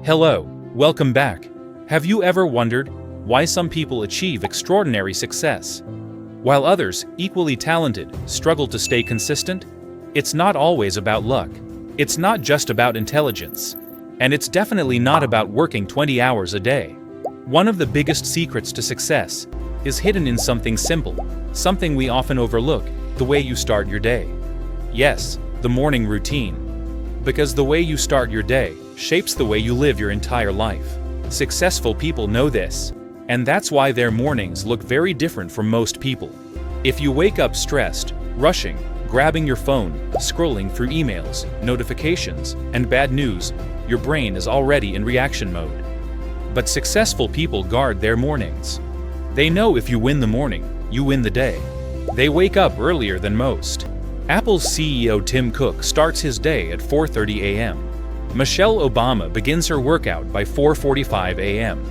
Hello, welcome back. Have you ever wondered why some people achieve extraordinary success, while others, equally talented, struggle to stay consistent? It's not always about luck. It's not just about intelligence. And it's definitely not about working 20 hours a day. One of the biggest secrets to success is hidden in something simple, something we often overlook: the way you start your day. Yes, the morning routine. Because the way you start your day shapes the way you live your entire life. Successful people know this, and that's why their mornings look very different from most people. If you wake up stressed, rushing, grabbing your phone, scrolling through emails, notifications, and bad news, your brain is already in reaction mode. But successful people guard their mornings. They know if you win the morning, you win the day. They wake up earlier than most. Apple's CEO Tim Cook starts his day at 4:30 a.m. Michelle Obama begins her workout by 4:45 a.m.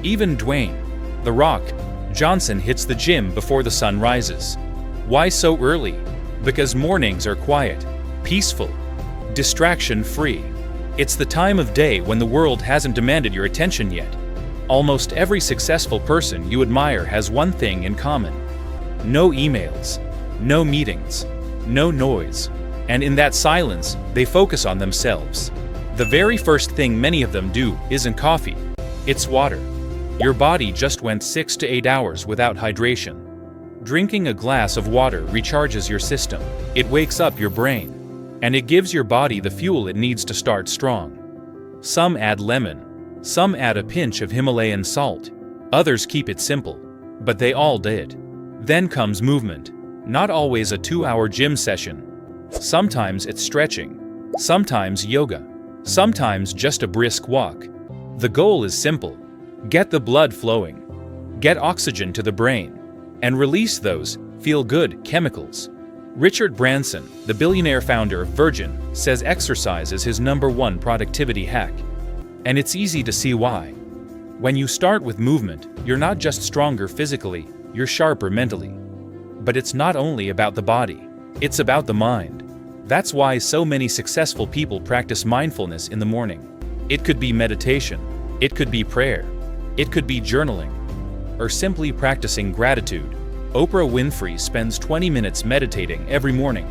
Even Dwayne "The Rock" Johnson hits the gym before the sun rises. Why so early? Because mornings are quiet, peaceful, distraction-free. It's the time of day when the world hasn't demanded your attention yet. Almost every successful person you admire has one thing in common: no emails, no meetings, no noise. And in that silence, they focus on themselves. The very first thing many of them do isn't coffee, it's water. Your body just went 6 to 8 hours without hydration. Drinking a glass of water recharges your system, it wakes up your brain, and it gives your body the fuel it needs to start strong. Some add lemon, some add a pinch of Himalayan salt, others keep it simple, but they all did. Then comes movement. Not always a 2-hour gym session. Sometimes it's stretching, sometimes yoga, sometimes just a brisk walk. The goal is simple: get the blood flowing, get oxygen to the brain, and release those feel-good chemicals. Richard Branson, the billionaire founder of Virgin, says exercise is his #1 productivity hack. And it's easy to see why. When you start with movement, you're not just stronger physically, you're sharper mentally. But it's not only about the body, it's about the mind. That's why so many successful people practice mindfulness in the morning. It could be meditation, it could be prayer, it could be journaling, or simply practicing gratitude. Oprah Winfrey spends 20 minutes meditating every morning.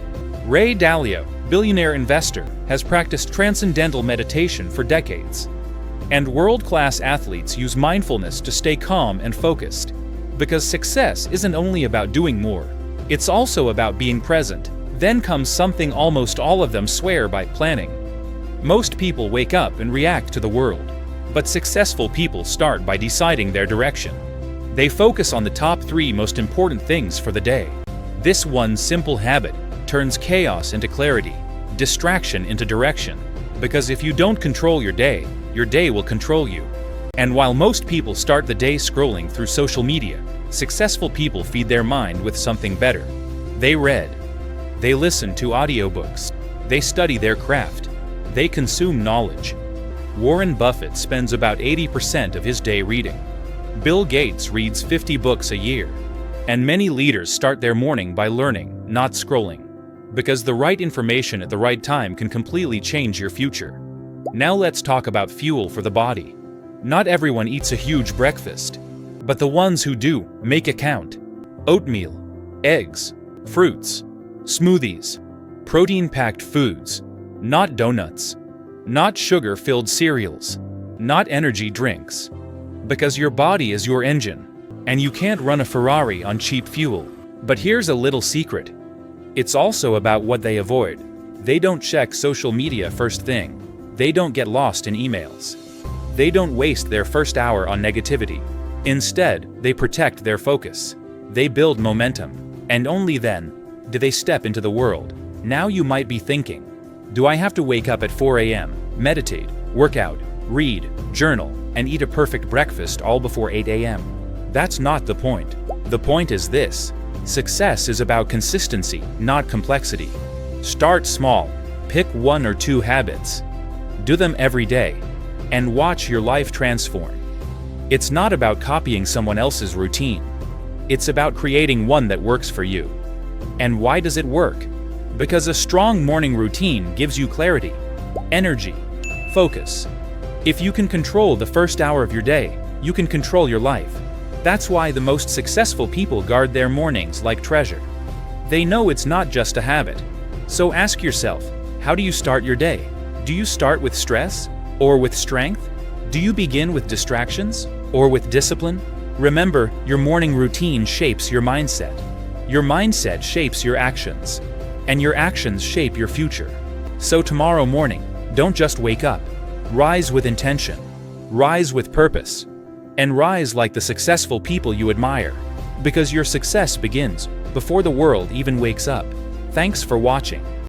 Ray Dalio, billionaire investor, has practiced transcendental meditation for decades. And world-class athletes use mindfulness to stay calm and focused. Because success isn't only about doing more, it's also about being present. Then comes something almost all of them swear by: planning. Most people wake up and react to the world, but successful people start by deciding their direction. They focus on the top 3 most important things for the day. This one simple habit turns chaos into clarity, distraction into direction. Because if you don't control your day will control you. And while most people start the day scrolling through social media, successful people feed their mind with something better. They read. They listen to audiobooks. They study their craft. They consume knowledge. Warren Buffett spends about 80% of his day reading. Bill Gates reads 50 books a year. And many leaders start their morning by learning, not scrolling. Because the right information at the right time can completely change your future. Now let's talk about fuel for the body. Not everyone eats a huge breakfast, but the ones who do make it count. Oatmeal, eggs, fruits, smoothies, protein-packed foods, not donuts, not sugar-filled cereals, not energy drinks. Because your body is your engine, and you can't run a Ferrari on cheap fuel. But here's a little secret. It's also about what they avoid. They don't check social media first thing. They don't get lost in emails. They don't waste their first hour on negativity. Instead, they protect their focus. They build momentum. And only then do they step into the world. Now you might be thinking, do I have to wake up at 4 a.m., meditate, work out, read, journal, and eat a perfect breakfast all before 8 a.m.? That's not the point. The point is this: success is about consistency, not complexity. Start small. Pick 1 or 2 habits. Do them every day, and watch your life transform. It's not about copying someone else's routine. It's about creating one that works for you. And why does it work? Because a strong morning routine gives you clarity, energy, focus, If you can control the first hour of your day, you can control your life. That's why the most successful people guard their mornings like treasure. They know it's not just a habit. So ask yourself, how do you start your day? Do you start with stress or with strength? Do you begin with distractions or with discipline? Remember, your morning routine shapes your mindset. Your mindset shapes your actions, and your actions shape your future. So tomorrow morning, don't just wake up. Rise with intention, rise with purpose, and rise like the successful people you admire, because your success begins before the world even wakes up. Thanks for watching.